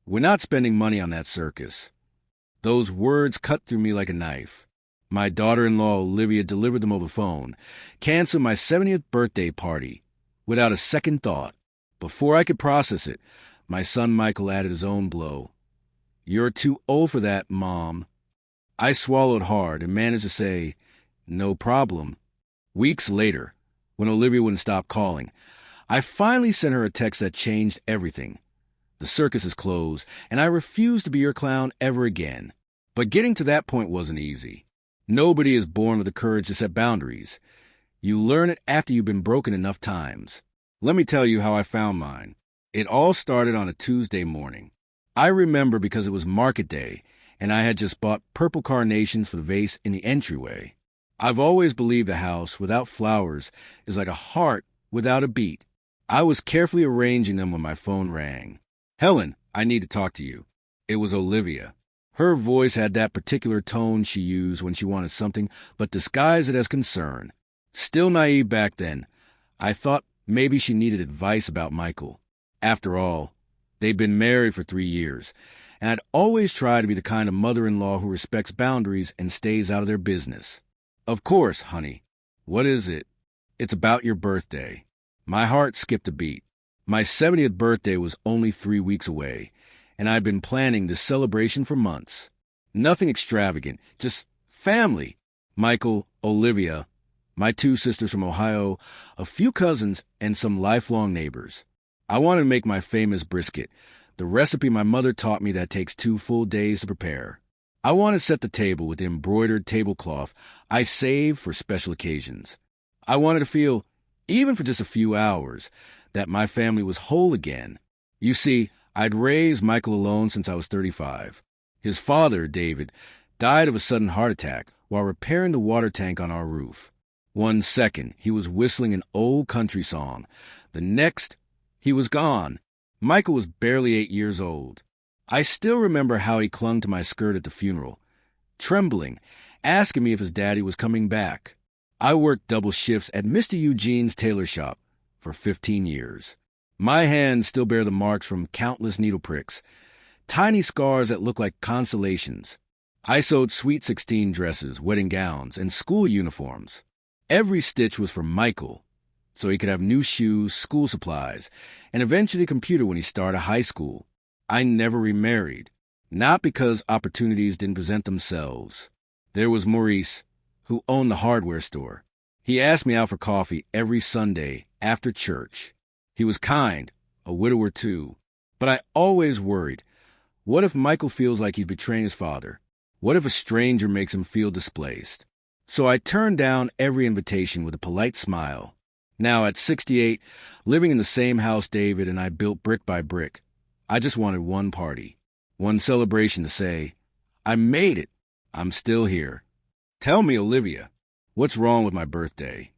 We're not spending money on that circus." Those words cut through me like a knife. My daughter-in-law, Olivia, delivered them over the phone, canceled my 70th birthday party without a second thought. Before I could process it, my son Michael added his own blow. "You're too old for that, Mom." I swallowed hard and managed to say, "No problem." Weeks later, when Olivia wouldn't stop calling, I finally sent her a text that changed everything. "The circus is closed, and I refuse to be your clown ever again." But getting to that point wasn't easy. Nobody is born with the courage to set boundaries. You learn it after you've been broken enough times. Let me tell you how I found mine. It all started on a Tuesday morning. I remember because it was market day, and I had just bought purple carnations for the vase in the entryway. I've always believed a house without flowers is like a heart without a beat. I was carefully arranging them when my phone rang. "Helen, I need to talk to you." It was Olivia. Her voice had that particular tone she used when she wanted something, but disguised it as concern. Still naive back then, I thought maybe she needed advice about Michael. After all, they'd been married for 3 years, and I'd always tried to be the kind of mother-in-law who respects boundaries and stays out of their business. "Of course, honey. What is it?" "It's about your birthday." My heart skipped a beat. My 70th birthday was only 3 weeks away, and I'd been planning this celebration for months. Nothing extravagant, just family. Michael, Olivia, my 2 sisters from Ohio, a few cousins, and some lifelong neighbors. I wanted to make my famous brisket, the recipe my mother taught me that takes 2 full days to prepare. I wanted to set the table with the embroidered tablecloth I saved for special occasions. I wanted to feel, even for just a few hours, that my family was whole again. You see, I'd raised Michael alone since I was 35. His father, David, died of a sudden heart attack while repairing the water tank on our roof. One second, he was whistling an old country song. The next, he was gone. Michael was barely 8 years old. I still remember how he clung to my skirt at the funeral, trembling, asking me if his daddy was coming back. I worked double shifts at Mr. Eugene's tailor shop for 15 years. My hands still bear the marks from countless needle pricks, tiny scars that look like constellations. I sewed Sweet 16 dresses, wedding gowns, and school uniforms. Every stitch was for Michael, so he could have new shoes, school supplies, and eventually a computer when he started high school. I never remarried, not because opportunities didn't present themselves. There was Maurice, who owned the hardware store. He asked me out for coffee every Sunday after church. He was kind, a widower too. But I always worried, what if Michael feels like he's betraying his father? What if a stranger makes him feel displaced? So I turned down every invitation with a polite smile. Now at 68, living in the same house David and I built brick by brick, I just wanted one party, one celebration to say, I made it. I'm still here. "Tell me, Olivia, what's wrong with my birthday?"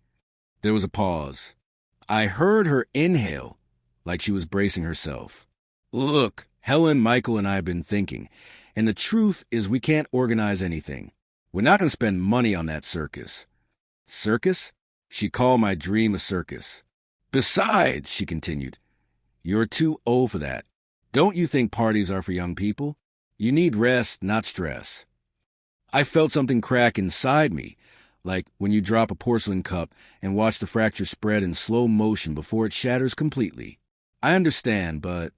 There was a pause. I heard her inhale, like she was bracing herself. "Look, Helen, Michael, and I have been thinking, and the truth is we can't organize anything. We're not going to spend money on that circus." "Circus?" She called my dream a circus. "Besides," she continued, "you're too old for that. Don't you think parties are for young people? You need rest, not stress." I felt something crack inside me, like when you drop a porcelain cup and watch the fracture spread in slow motion before it shatters completely. I understand, but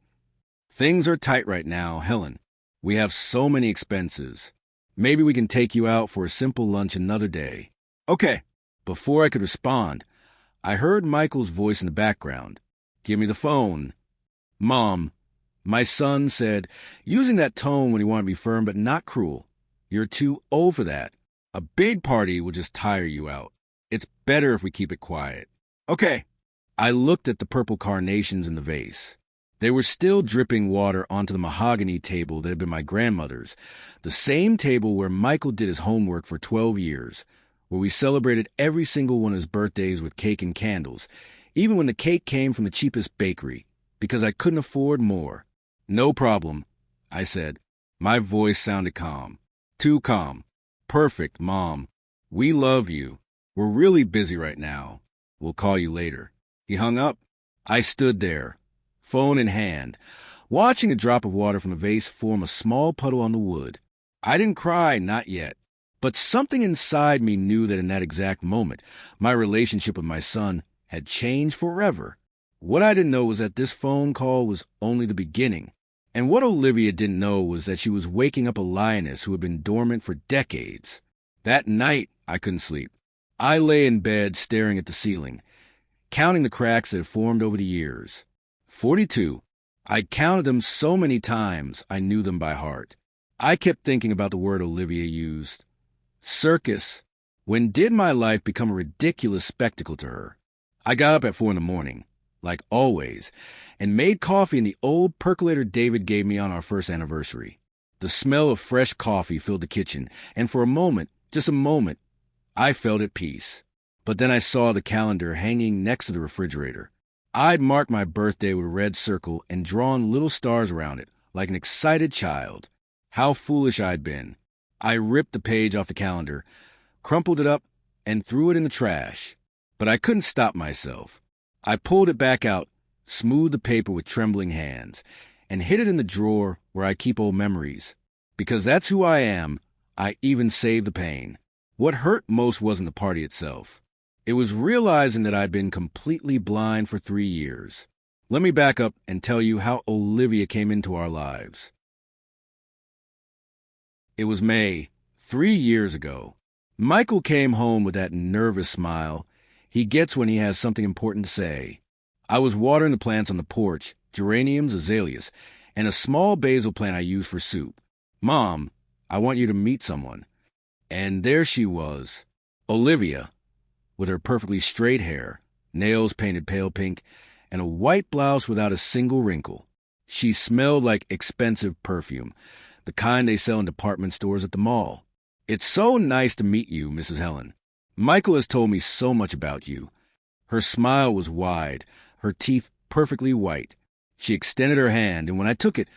things are tight right now, Helen. We have so many expenses. Maybe we can take you out for a simple lunch another day. Okay. Before I could respond, I heard Michael's voice in the background. "Give me the phone." "Mom," my son said, using that tone when he wanted to be firm but not cruel, "you're too old for that. A big party will just tire you out. It's better if we keep it quiet." "Okay." I looked at the purple carnations in the vase. They were still dripping water onto the mahogany table that had been my grandmother's, the same table where Michael did his homework for 12 years, where we celebrated every single one of his birthdays with cake and candles, even when the cake came from the cheapest bakery, because I couldn't afford more. "No problem," I said. My voice sounded calm. Too calm. "Perfect, Mom. We love you. We're really busy right now. We'll call you later." He hung up. I stood there, phone in hand, watching a drop of water from the vase form a small puddle on the wood. I didn't cry, not yet. But something inside me knew that in that exact moment, my relationship with my son had changed forever. What I didn't know was that this phone call was only the beginning. And what Olivia didn't know was that she was waking up a lioness who had been dormant for decades. That night, I couldn't sleep. I lay in bed staring at the ceiling, counting the cracks that had formed over the years. 42. I counted them so many times I knew them by heart. I kept thinking about the word Olivia used. Circus. When did my life become a ridiculous spectacle to her? I got up at 4 a.m, like always, and made coffee in the old percolator David gave me on our first anniversary. The smell of fresh coffee filled the kitchen, and for a moment, just a moment, I felt at peace. But then I saw the calendar hanging next to the refrigerator. I'd marked my birthday with a red circle and drawn little stars around it, like an excited child. How foolish I'd been. I ripped the page off the calendar, crumpled it up, and threw it in the trash. But I couldn't stop myself. I pulled it back out, smoothed the paper with trembling hands, and hid it in the drawer where I keep old memories. Because that's who I am, I even saved the pain. What hurt most wasn't the party itself. It was realizing that I'd been completely blind for 3 years. Let me back up and tell you how Olivia came into our lives. It was May, 3 years ago. Michael came home with that nervous smile he gets when he has something important to say. I was watering the plants on the porch, geraniums, azaleas, and a small basil plant I use for soup. Mom, I want you to meet someone. And there she was, Olivia, with her perfectly straight hair, nails painted pale pink, and a white blouse without a single wrinkle. She smelled like expensive perfume, the kind they sell in department stores at the mall. It's so nice to meet you, Mrs. Helen. Michael has told me so much about you. Her smile was wide, her teeth perfectly white. She extended her hand, and when I took it,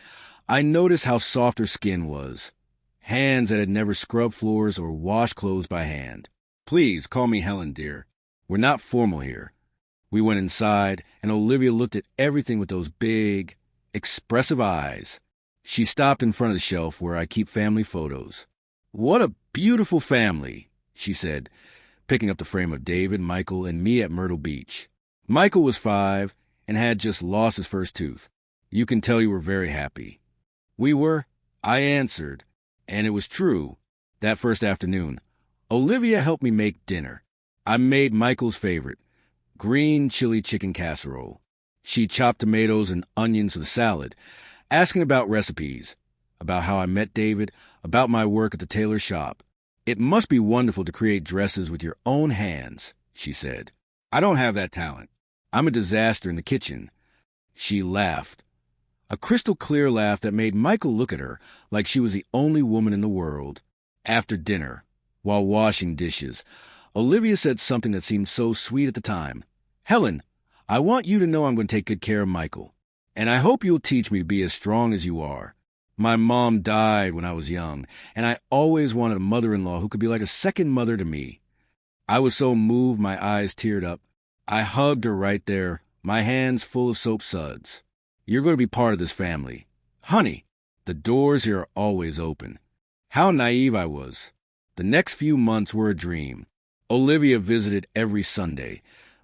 I noticed how soft her skin was. Hands that had never scrubbed floors or washed clothes by hand. Please call me Helen, dear. We're not formal here. We went inside, and Olivia looked at everything with those big, expressive eyes. She stopped in front of the shelf where I keep family photos. What a beautiful family, she said, picking up the frame of David, Michael, and me at Myrtle Beach. Michael was 5 and had just lost his first tooth. You can tell you were very happy. We were, I answered, and it was true. That first afternoon, Olivia helped me make dinner. I made Michael's favorite, green chili chicken casserole. She chopped tomatoes and onions for the salad, asking about recipes, about how I met David, about my work at the tailor shop. It must be wonderful to create dresses with your own hands, she said. I don't have that talent. I'm a disaster in the kitchen. She laughed. A crystal clear laugh that made Michael look at her like she was the only woman in the world. After dinner, while washing dishes, Olivia said something that seemed so sweet at the time. Helen, I want you to know I'm going to take good care of Michael, and I hope you'll teach me to be as strong as you are. My mom died when I was young, and I always wanted a mother-in-law who could be like a second mother to me. I was so moved my eyes teared up. I hugged her right there, my hands full of soap suds. You're going to be part of this family. Honey, the doors here are always open. How naive I was. The next few months were a dream. Olivia visited every Sunday,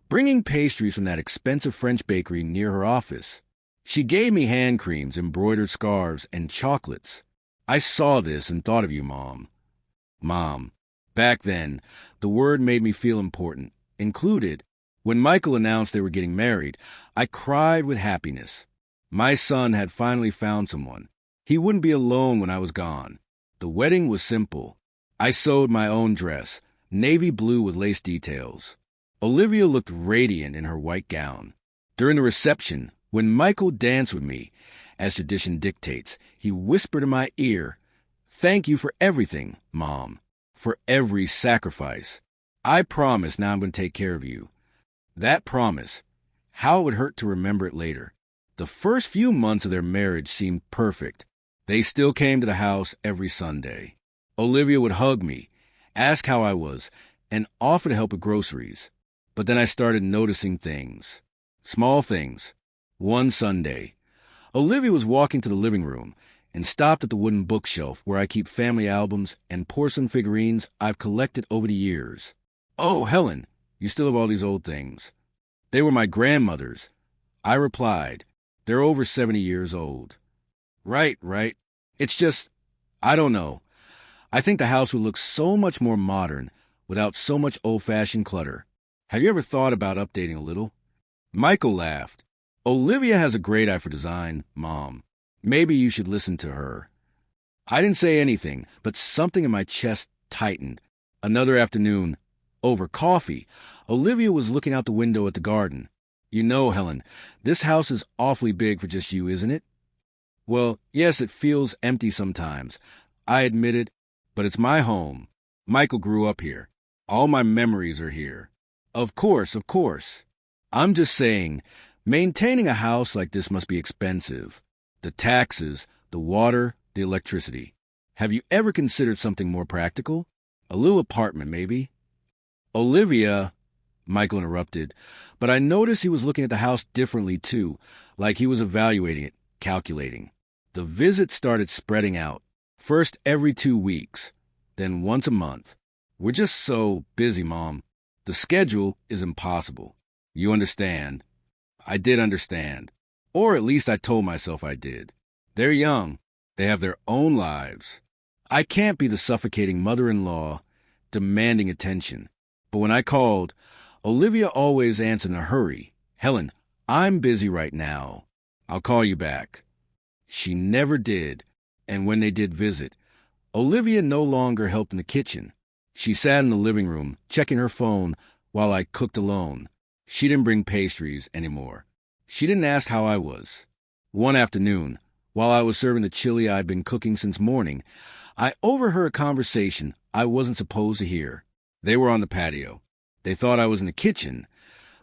bringing pastries from that expensive French bakery near her office. She gave me hand creams, embroidered scarves, and chocolates. I saw this and thought of you, Mom. Mom. Back then, the word made me feel important, included. When Michael announced they were getting married, I cried with happiness. My son had finally found someone. He wouldn't be alone when I was gone. The wedding was simple. I sewed my own dress, navy blue with lace details. Olivia looked radiant in her white gown. During the reception, when Michael danced with me, as tradition dictates, he whispered in my ear, "Thank you for everything, Mom, for every sacrifice. I promise now I'm going to take care of you." That promise, how it would hurt to remember it later. The first few months of their marriage seemed perfect. They still came to the house every Sunday. Olivia would hug me, ask how I was, and offer to help with groceries. But then I started noticing things. Small things. One Sunday, Olivia was walking to the living room and stopped at the wooden bookshelf where I keep family albums and porcelain figurines I've collected over the years. "Oh, Helen, you still have all these old things." "They were my grandmother's," I replied. "They're over 70 years old." Right. It's just, I don't know. I think the house would look so much more modern without so much old-fashioned clutter. Have you ever thought about updating a little?" Michael laughed. "Olivia has a great eye for design, Mom. Maybe you should listen to her." I didn't say anything, but something in my chest tightened. Another afternoon, over coffee, Olivia was looking out the window at the garden. "You know, Helen, this house is awfully big for just you, isn't it?" "Well, yes, it feels empty sometimes," I admitted, "but it's my home. Michael grew up here. All my memories are here." Of course. I'm just saying, maintaining a house like this must be expensive. The taxes, the water, the electricity. Have you ever considered something more practical? A little apartment, maybe?" "Olivia," Michael interrupted, but I noticed he was looking at the house differently too, like he was evaluating it, calculating. The visits started spreading out, first every 2 weeks, then once a month. "We're just so busy, Mom. The schedule is impossible. You understand?" I did understand. Or at least I told myself I did. They're young. They have their own lives. I can't be the suffocating mother-in-law demanding attention. But when I called, Olivia always answered in a hurry. "Helen, I'm busy right now. I'll call you back." She never did, and when they did visit, Olivia no longer helped in the kitchen. She sat in the living room, checking her phone while I cooked alone. She didn't bring pastries anymore. She didn't ask how I was. One afternoon, while I was serving the chili I'd been cooking since morning, I overheard a conversation I wasn't supposed to hear. They were on the patio. They thought I was in the kitchen,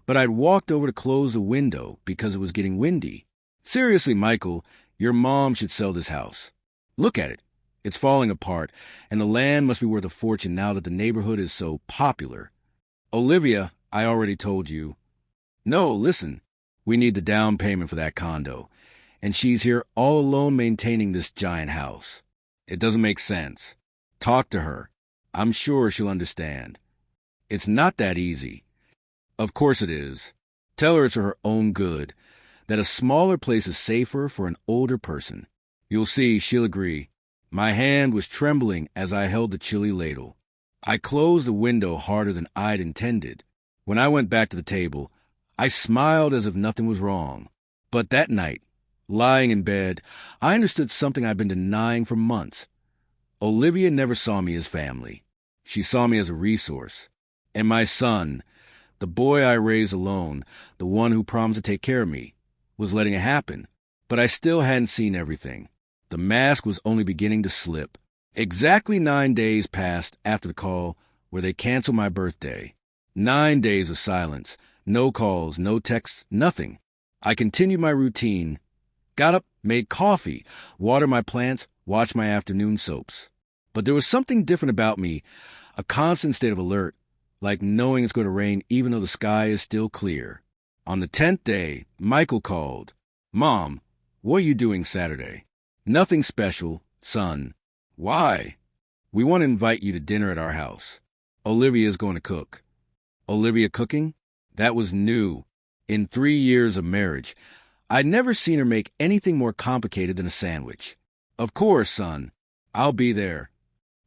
but I'd walked over to close the window because it was getting windy. "Seriously, Michael, your mom should sell this house. Look at it. It's falling apart, and the land must be worth a fortune now that the neighborhood is so popular." "Olivia, I already told you." "No, listen. We need the down payment for that condo, and she's here all alone maintaining this giant house. It doesn't make sense. Talk to her. I'm sure she'll understand." "It's not that easy." "Of course it is. Tell her it's for her own good, that a smaller place is safer for an older person. You'll see she'll agree." My hand was trembling as I held the chili ladle. I closed the window harder than I'd intended. When I went back to the table, I smiled as if nothing was wrong. But that night, lying in bed, I understood something I'd been denying for months. Olivia never saw me as family. She saw me as a resource. And my son, the boy I raised alone, the one who promised to take care of me, was letting it happen. But I still hadn't seen everything. The mask was only beginning to slip. Exactly 9 days passed after the call where they canceled my birthday. 9 days of silence. No calls, no texts, nothing. I continued my routine. Got up, made coffee, watered my plants, watched my afternoon soaps. But there was something different about me, a constant state of alert, like knowing it's going to rain even though the sky is still clear. On the 10th day, Michael called. "Mom, what are you doing Saturday?" "Nothing special, son." "Why?" "We want to invite you to dinner at our house. Olivia's going to cook." Olivia cooking? That was new. In 3 years of marriage, I'd never seen her make anything more complicated than a sandwich. "Of course, son. I'll be there."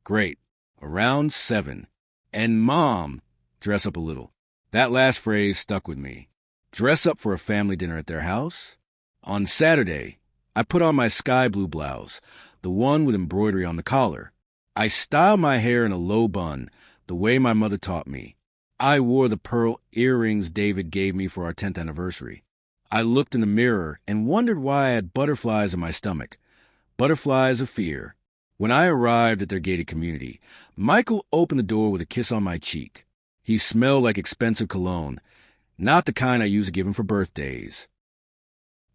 "Great. Around 7. And Mom, dress up a little." That last phrase stuck with me. Dress up for a family dinner at their house? On Saturday, I put on my sky blue blouse, the one with embroidery on the collar. I styled my hair in a low bun, the way my mother taught me. I wore the pearl earrings David gave me for our 10th anniversary. I looked in the mirror and wondered why I had butterflies in my stomach. Butterflies of fear. When I arrived at their gated community, Michael opened the door with a kiss on my cheek. He smelled like expensive cologne, not the kind I used to give him for birthdays.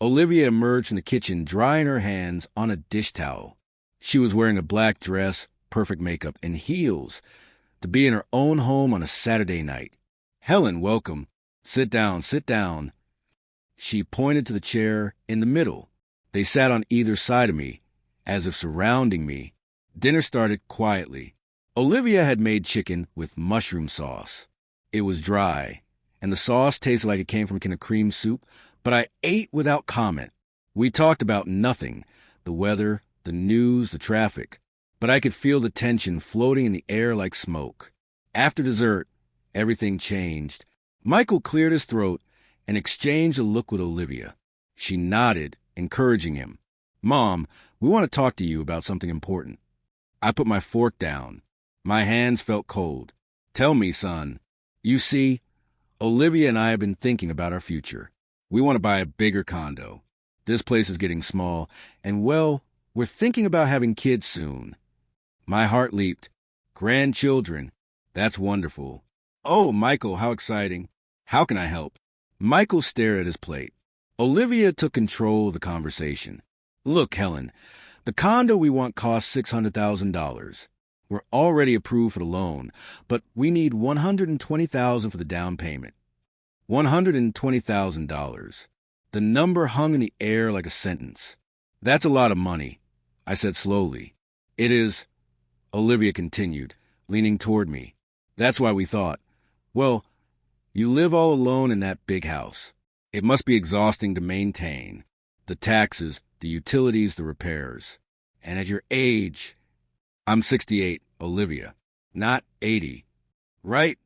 Olivia emerged from the kitchen drying her hands on a dish towel. She was wearing a black dress, perfect makeup, and heels, to be in her own home on a Saturday night. "Helen, welcome. Sit down, sit down." She pointed to the chair in the middle. They sat on either side of me, as if surrounding me. Dinner started quietly. Olivia had made chicken with mushroom sauce. It was dry, and the sauce tasted like it came from a can of cream soup, but I ate without comment. We talked about nothing, the weather, the news, the traffic, but I could feel the tension floating in the air like smoke. After dessert, everything changed. Michael cleared his throat and exchanged a look with Olivia. She nodded, encouraging him. "Mom, we want to talk to you about something important." I put my fork down. My hands felt cold. "Tell me, son." "You see, Olivia and I have been thinking about our future. We want to buy a bigger condo. This place is getting small, and, well, we're thinking about having kids soon." My heart leaped. "Grandchildren. That's wonderful." "Oh, Michael, how exciting. How can I help?" Michael stared at his plate. Olivia took control of the conversation. "Look, Helen, the condo we want costs $600,000. We're already approved for the loan, but we need $120,000 for the down payment." $120,000. The number hung in the air like a sentence. "That's a lot of money," I said slowly. "It is," Olivia continued, leaning toward me. "That's why we thought, well, you live all alone in that big house. It must be exhausting to maintain. The taxes, the utilities, the repairs. And at your age..." "I'm 68, Olivia, not 80. Right.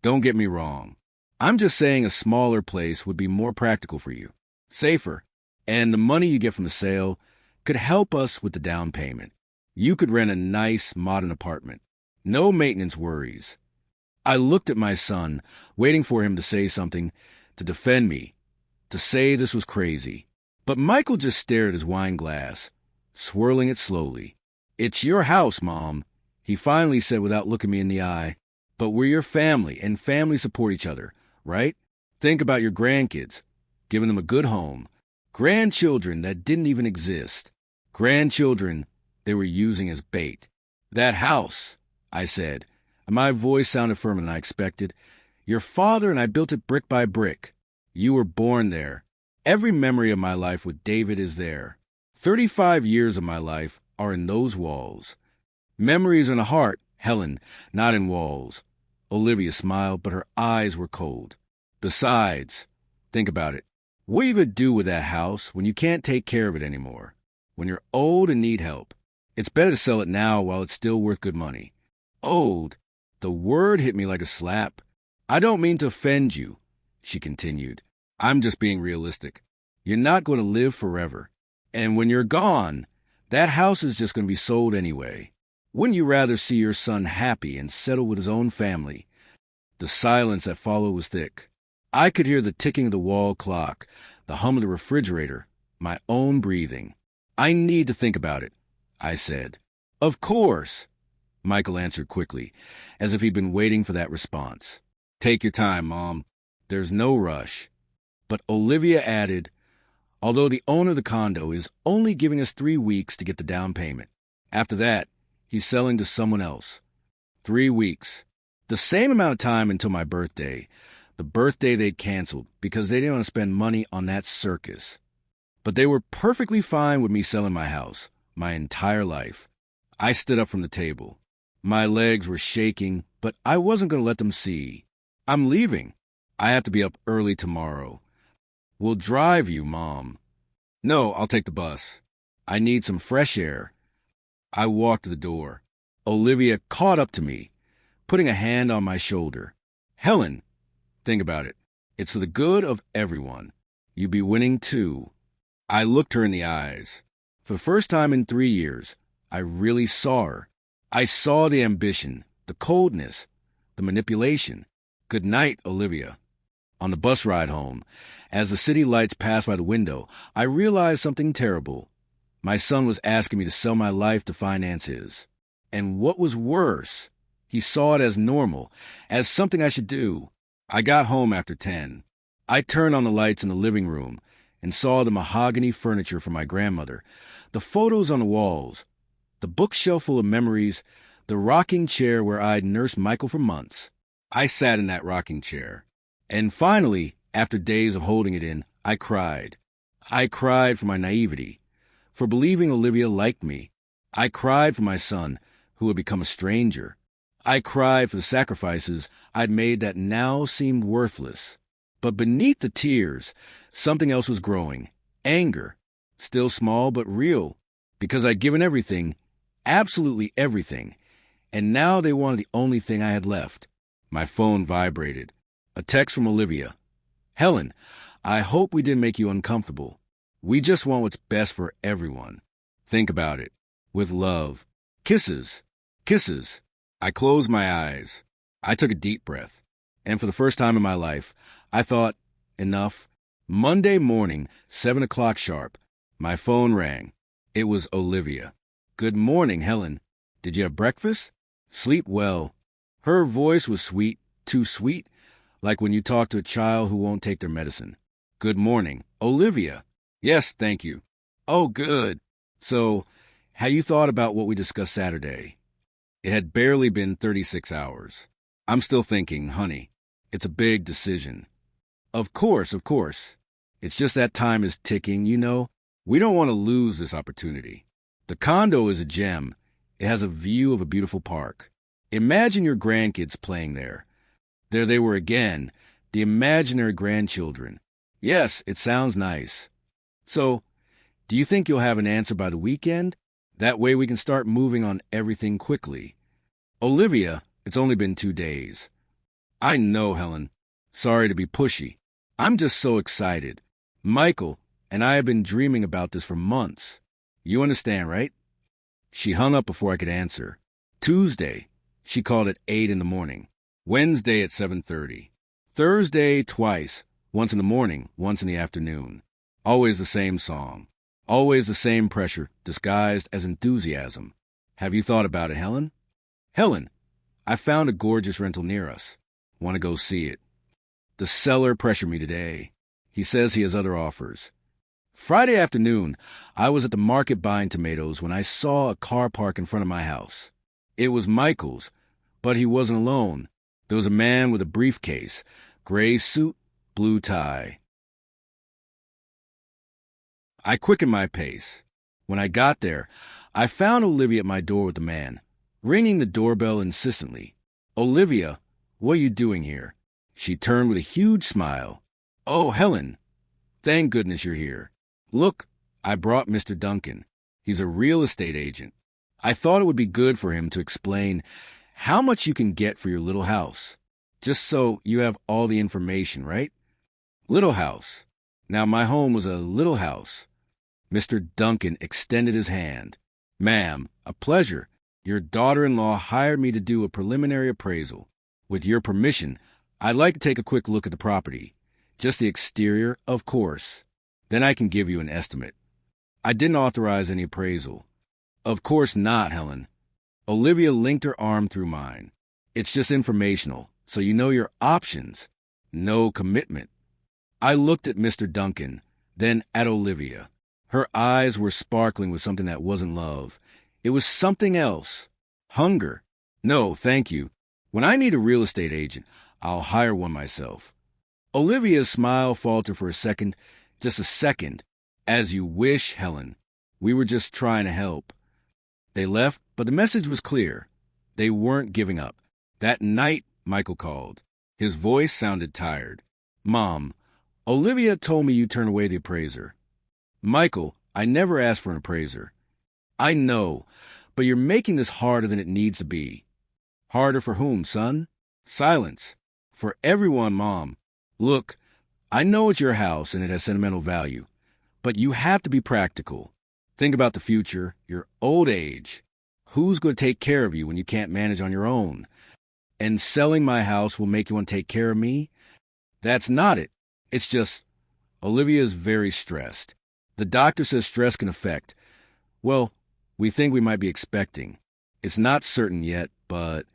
Don't get me wrong. I'm just saying a smaller place would be more practical for you, safer, and the money you get from the sale could help us with the down payment. You could rent a nice, modern apartment. No maintenance worries." I looked at my son, waiting for him to say something, to defend me, to say this was crazy. But Michael just stared at his wine glass, swirling it slowly. "It's your house, Mom," he finally said without looking me in the eye. "But we're your family, and families support each other, right? Think about your grandkids, giving them a good home. Grandchildren that didn't even exist. Grandchildren they were using as bait." "That house," I said, and my voice sounded firmer than I expected. "Your father and I built it brick by brick. You were born there. Every memory of my life with David is there. 35 years of my life are in those walls. Memories in a heart, Helen, not in walls." Olivia smiled, but her eyes were cold. "Besides, think about it. What are you going to do with that house when you can't take care of it anymore? When you're old and need help? It's better to sell it now while it's still worth good money." "Old." The word hit me like a slap. "I don't mean to offend you," she continued. "I'm just being realistic. You're not going to live forever. And when you're gone, that house is just going to be sold anyway. Wouldn't you rather see your son happy and settled with his own family?" The silence that followed was thick. I could hear the ticking of the wall clock, the hum of the refrigerator, my own breathing. "I need to think about it," I said. "Of course," Michael answered quickly, as if he'd been waiting for that response. "Take your time, Mom. There's no rush." But Olivia added, "Although the owner of the condo is only giving us 3 weeks to get the down payment. After that, he's selling to someone else. 3 weeks. The same amount of time until my birthday, the birthday they'd canceled because they didn't want to spend money on that circus. But they were perfectly fine with me selling my house, my entire life." I stood up from the table. My legs were shaking, but I wasn't going to let them see. "I'm leaving. I have to be up early tomorrow." "We'll drive you, Mom." "No, I'll take the bus. I need some fresh air." I walked to the door. Olivia caught up to me, putting a hand on my shoulder. "Helen, think about it. It's for the good of everyone. You'd be winning too." I looked her in the eyes. For the first time in 3 years, I really saw her. I saw the ambition, the coldness, the manipulation. "Good night, Olivia." On the bus ride home, as the city lights passed by the window, I realized something terrible. My son was asking me to sell my life to finance his. And what was worse, he saw it as normal, as something I should do. I got home after 10. I turned on the lights in the living room and saw the mahogany furniture from my grandmother, the photos on the walls, the bookshelf full of memories, the rocking chair where I'd nursed Michael for months. I sat in that rocking chair. And finally, after days of holding it in, I cried. I cried for my naivety, for believing Olivia liked me. I cried for my son, who had become a stranger. I cried for the sacrifices I'd made that now seemed worthless. But beneath the tears, something else was growing. Anger. Still small, but real. Because I'd given everything, absolutely everything. And now they wanted the only thing I had left. My phone vibrated. A text from Olivia. Helen, I hope we didn't make you uncomfortable. We just want what's best for everyone. Think about it. With love. Kisses. Kisses. I closed my eyes. I took a deep breath. And for the first time in my life, I thought, enough. Monday morning, 7 o'clock sharp. My phone rang. It was Olivia. Good morning, Helen. Did you have breakfast? Sleep well. Her voice was sweet, too sweet, like when you talk to a child who won't take their medicine. Good morning. Olivia. Yes, thank you. Oh, good. So, have you thought about what we discussed Saturday? It had barely been 36 hours. I'm still thinking, honey. It's a big decision. Of course, of course. It's just that time is ticking, you know. We don't want to lose this opportunity. The condo is a gem. It has a view of a beautiful park. Imagine your grandkids playing there. There they were again, the imaginary grandchildren. Yes, it sounds nice. So, do you think you'll have an answer by the weekend? That way we can start moving on everything quickly. Olivia, it's only been 2 days. I know, Helen. Sorry to be pushy. I'm just so excited. Michael and I have been dreaming about this for months. You understand, right? She hung up before I could answer. Tuesday, she called at 8 in the morning. Wednesday at 7:30. Thursday twice, once in the morning, once in the afternoon. Always the same song. Always the same pressure, disguised as enthusiasm. Have you thought about it, Helen? Helen, I found a gorgeous rental near us. Want to go see it. The seller pressured me today. He says he has other offers. Friday afternoon, I was at the market buying tomatoes when I saw a car park in front of my house. It was Michael's, but he wasn't alone. There was a man with a briefcase, gray suit, blue tie. I quickened my pace. When I got there, I found Olivia at my door with the man, ringing the doorbell insistently. Olivia, what are you doing here? She turned with a huge smile. Oh, Helen, thank goodness you're here. Look, I brought Mr. Duncan. He's a real estate agent. I thought it would be good for him to explain how much you can get for your little house. Just so you have all the information, right? Little house. Now, my home was a little house. Mr. Duncan extended his hand. Ma'am, a pleasure. Your daughter-in-law hired me to do a preliminary appraisal. With your permission, I'd like to take a quick look at the property. Just the exterior, of course. Then I can give you an estimate. I didn't authorize any appraisal. Of course not, Helen. Olivia linked her arm through mine. It's just informational, so you know your options. No commitment. I looked at Mr. Duncan, then at Olivia. Her eyes were sparkling with something that wasn't love. It was something else. Hunger. No, thank you. When I need a real estate agent, I'll hire one myself. Olivia's smile faltered for a second, just a second. As you wish, Helen. We were just trying to help. They left, but the message was clear. They weren't giving up. That night, Michael called. His voice sounded tired. Mom, Olivia told me you turned away the appraiser. Michael, I never asked for an appraiser. I know, but you're making this harder than it needs to be. Harder for whom, son? Silence. For everyone, Mom. Look, I know it's your house and it has sentimental value, but you have to be practical. Think about the future, your old age. Who's going to take care of you when you can't manage on your own? And selling my house will make you want to take care of me? That's not it. It's just, Olivia is very stressed. The doctor says stress can affect, well, we think we might be expecting. It's not certain yet, but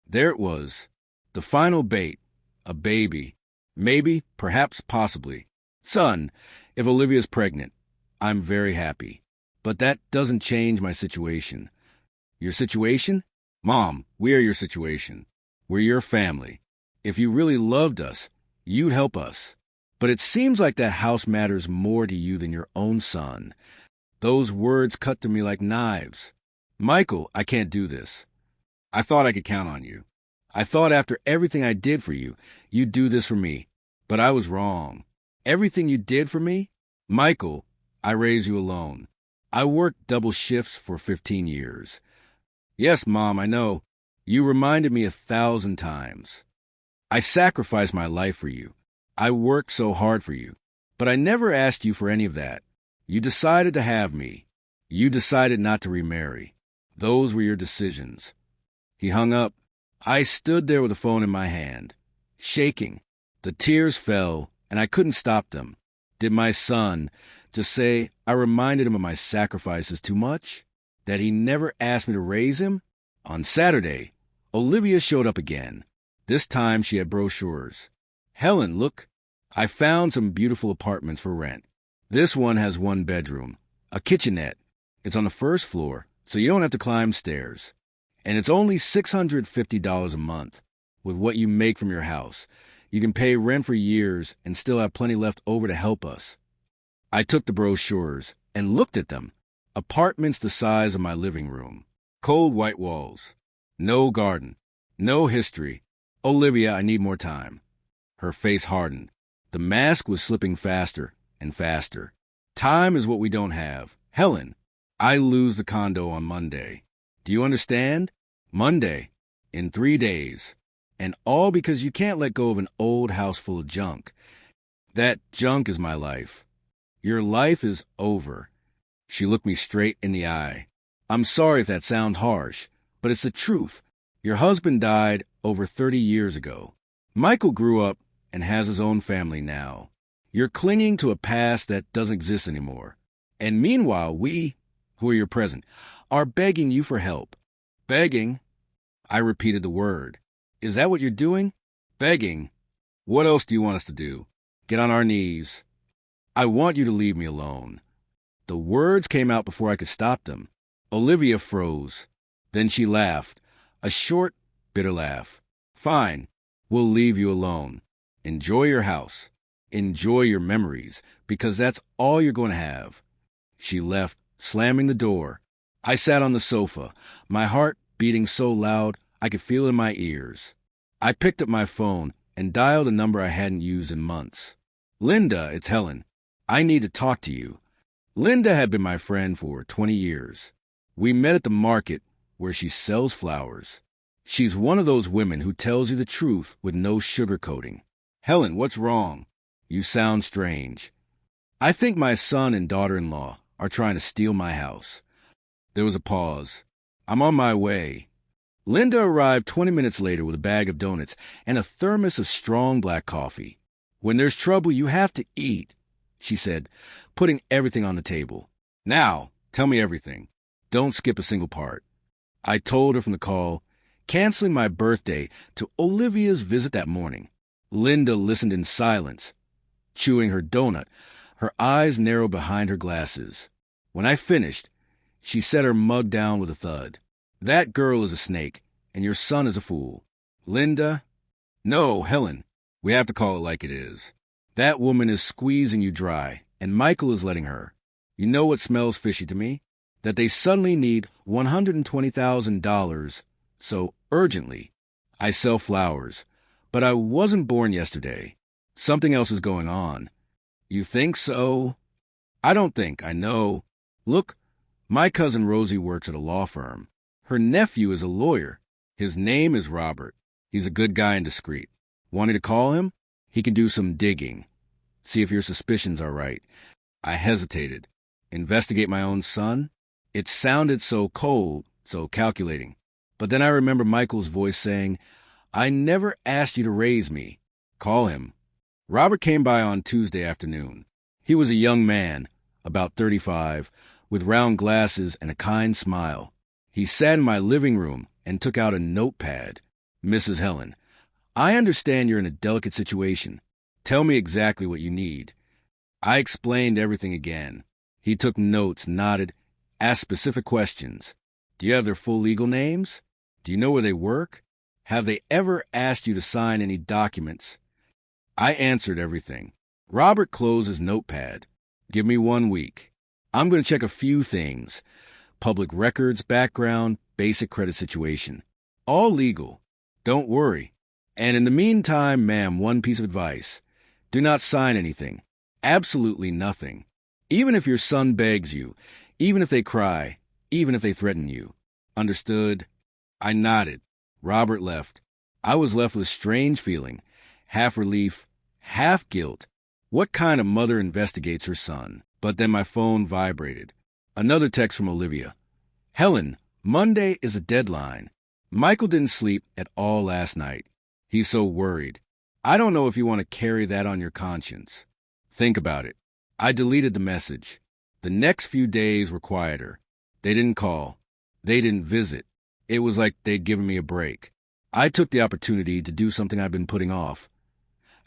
there it was. The final bait. A baby. Maybe, perhaps, possibly. Son, if Olivia's pregnant, I'm very happy. But that doesn't change my situation. Your situation? Mom, we are your situation. We're your family. If you really loved us, you'd help us. But it seems like that house matters more to you than your own son. Those words cut through me like knives. Michael, I can't do this. I thought I could count on you. I thought after everything I did for you, you'd do this for me. But I was wrong. Everything you did for me? Michael, I raised you alone. I worked double shifts for 15 years. Yes, Mom, I know. You reminded me 1,000 times. I sacrificed my life for you. I worked so hard for you. But I never asked you for any of that. You decided to have me. You decided not to remarry. Those were your decisions. He hung up. I stood there with the phone in my hand, shaking. The tears fell, and I couldn't stop them. Did my son just say I reminded him of my sacrifices too much? That he never asked me to raise him? On Saturday, Olivia showed up again. This time she had brochures. Helen, look, I found some beautiful apartments for rent. This one has 1 bedroom, a kitchenette. It's on the first floor, so you don't have to climb stairs. And it's only $650 a month. With what you make from your house, you can pay rent for years and still have plenty left over to help us. I took the brochures and looked at them. Apartments the size of my living room. Cold white walls. No garden. No history. Olivia, I need more time. Her face hardened. The mask was slipping faster and faster. Time is what we don't have. Helen, I lose the condo on Monday. Do you understand? Monday. In 3 days. And all because you can't let go of an old house full of junk. That junk is my life. Your life is over. She looked me straight in the eye. I'm sorry if that sounds harsh, but it's the truth. Your husband died over 30 years ago. Michael grew up and has his own family now. You're clinging to a past that doesn't exist anymore. And meanwhile, we, who are your present, are begging you for help. Begging? I repeated the word. Is that what you're doing? Begging? What else do you want us to do? Get on our knees. I want you to leave me alone. The words came out before I could stop them. Olivia froze. Then she laughed. A short, bitter laugh. Fine. We'll leave you alone. Enjoy your house. Enjoy your memories, because that's all you're going to have. She left, slamming the door. I sat on the sofa, my heart beating so loud I could feel it in my ears. I picked up my phone and dialed a number I hadn't used in months. Linda, it's Helen. I need to talk to you. Linda had been my friend for 20 years. We met at the market where she sells flowers. She's one of those women who tells you the truth with no sugarcoating. Helen, what's wrong? You sound strange. I think my son and daughter-in-law are trying to steal my house. There was a pause. I'm on my way. Linda arrived 20 minutes later with a bag of donuts and a thermos of strong black coffee. When there's trouble, you have to eat, she said, putting everything on the table. Now, tell me everything. Don't skip a single part. I told her from the call, canceling my birthday to Olivia's visit that morning. Linda listened in silence, chewing her donut, her eyes narrowed behind her glasses. When I finished, she set her mug down with a thud. That girl is a snake, and your son is a fool. Linda? No, Helen. We have to call it like it is. That woman is squeezing you dry, and Michael is letting her. You know what smells fishy to me? That they suddenly need $120,000 so urgently. I sell flowers, but I wasn't born yesterday. Something else is going on. You think so? I don't think, I know. Look, my cousin Rosie works at a law firm. Her nephew is a lawyer. His name is Robert. He's a good guy and discreet. Wanting to call him? He can do some digging. See if your suspicions are right. I hesitated. Investigate my own son? It sounded so cold, so calculating. But then I remember Michael's voice saying, I never asked you to raise me. Call him. Robert came by on Tuesday afternoon. He was a young man, about 35, with round glasses and a kind smile. He sat in my living room and took out a notepad. Mrs. Helen, I understand you're in a delicate situation. Tell me exactly what you need. I explained everything again. He took notes, nodded, asked specific questions. Do you have their full legal names? Do you know where they work? Have they ever asked you to sign any documents? I answered everything. Robert closed his notepad. Give me 1 week. I'm going to check a few things. Public records, background, basic credit situation. All legal. Don't worry. And in the meantime, ma'am, one piece of advice. Do not sign anything. Absolutely nothing. Even if your son begs you, even if they cry, even if they threaten you. Understood? I nodded. Robert left. I was left with a strange feeling. Half relief, half guilt. What kind of mother investigates her son? But then my phone vibrated. Another text from Olivia. Helen, Monday is a deadline. Michael didn't sleep at all last night. He's so worried. I don't know if you want to carry that on your conscience. Think about it. I deleted the message. The next few days were quieter. They didn't call. They didn't visit. It was like they'd given me a break. I took the opportunity to do something I've been putting off.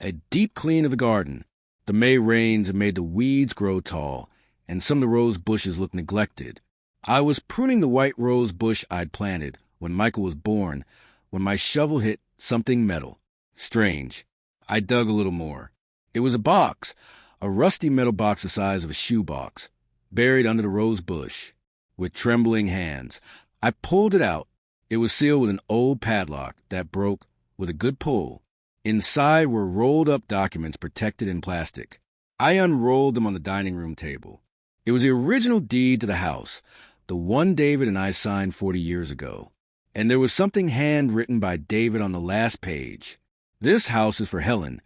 A deep clean of the garden. The May rains had made the weeds grow tall, and some of the rose bushes looked neglected. I was pruning the white rose bush I'd planted when Michael was born, when my shovel hit something metal. Strange. I dug a little more. It was a box, a rusty metal box the size of a shoebox, buried under the rose bush. With trembling hands, I pulled it out. It was sealed with an old padlock that broke with a good pull. Inside were rolled-up documents protected in plastic. I unrolled them on the dining room table. It was the original deed to the house, the one David and I signed 40 years ago. And there was something handwritten by David on the last page. This house is for Helen,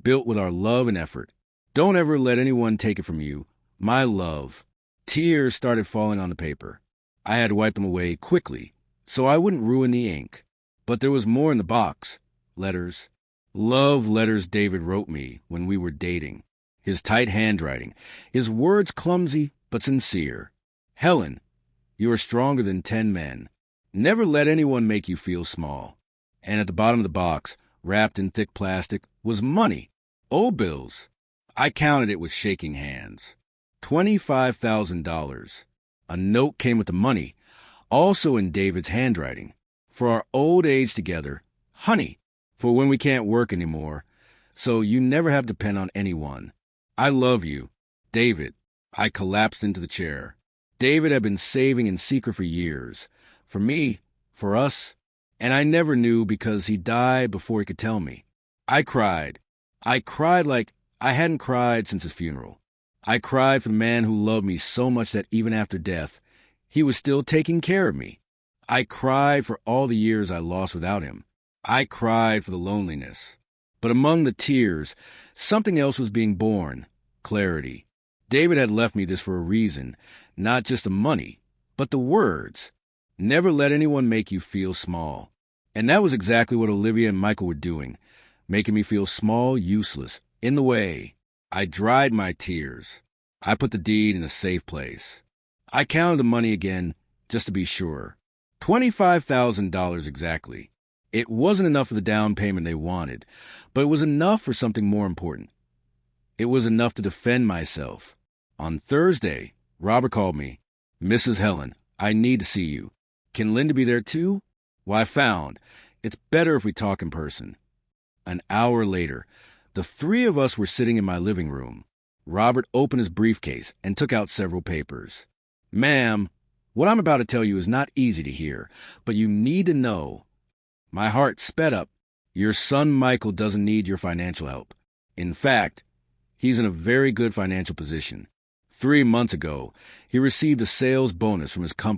built with our love and effort. Don't ever let anyone take it from you. My love. Tears started falling on the paper. I had to wipe them away quickly, so I wouldn't ruin the ink. But there was more in the box. Letters. Love letters David wrote me when we were dating. His tight handwriting. His words clumsy but sincere. Helen, you are stronger than 10 men. Never let anyone make you feel small. And at the bottom of the box, wrapped in thick plastic, was money. Old bills. I counted it with shaking hands. $25,000. A note came with the money, also in David's handwriting. For our old age together, honey, for when we can't work anymore, so you never have to depend on anyone. I love you. David. I collapsed into the chair. David had been saving in secret for years. For me, for us, and I never knew because he died before he could tell me. I cried. I cried like I hadn't cried since his funeral. I cried for the man who loved me so much that even after death, he was still taking care of me. I cried for all the years I lost without him. I cried for the loneliness. But among the tears, something else was being born. Clarity. David had left me this for a reason, not just the money, but the words. Never let anyone make you feel small. And that was exactly what Olivia and Michael were doing, making me feel small, useless, in the way. I dried my tears. I put the deed in a safe place. I counted the money again, just to be sure. $25,000 exactly. It wasn't enough for the down payment they wanted, but it was enough for something more important. It was enough to defend myself. On Thursday, Robert called me. Mrs. Helen, I need to see you. Can Linda be there too? Well, I found. It's better if we talk in person. An hour later, the three of us were sitting in my living room. Robert opened his briefcase and took out several papers. Ma'am, what I'm about to tell you is not easy to hear, but you need to know. My heart sped up. Your son Michael doesn't need your financial help. In fact, he's in a very good financial position. 3 months ago, he received a sales bonus from his company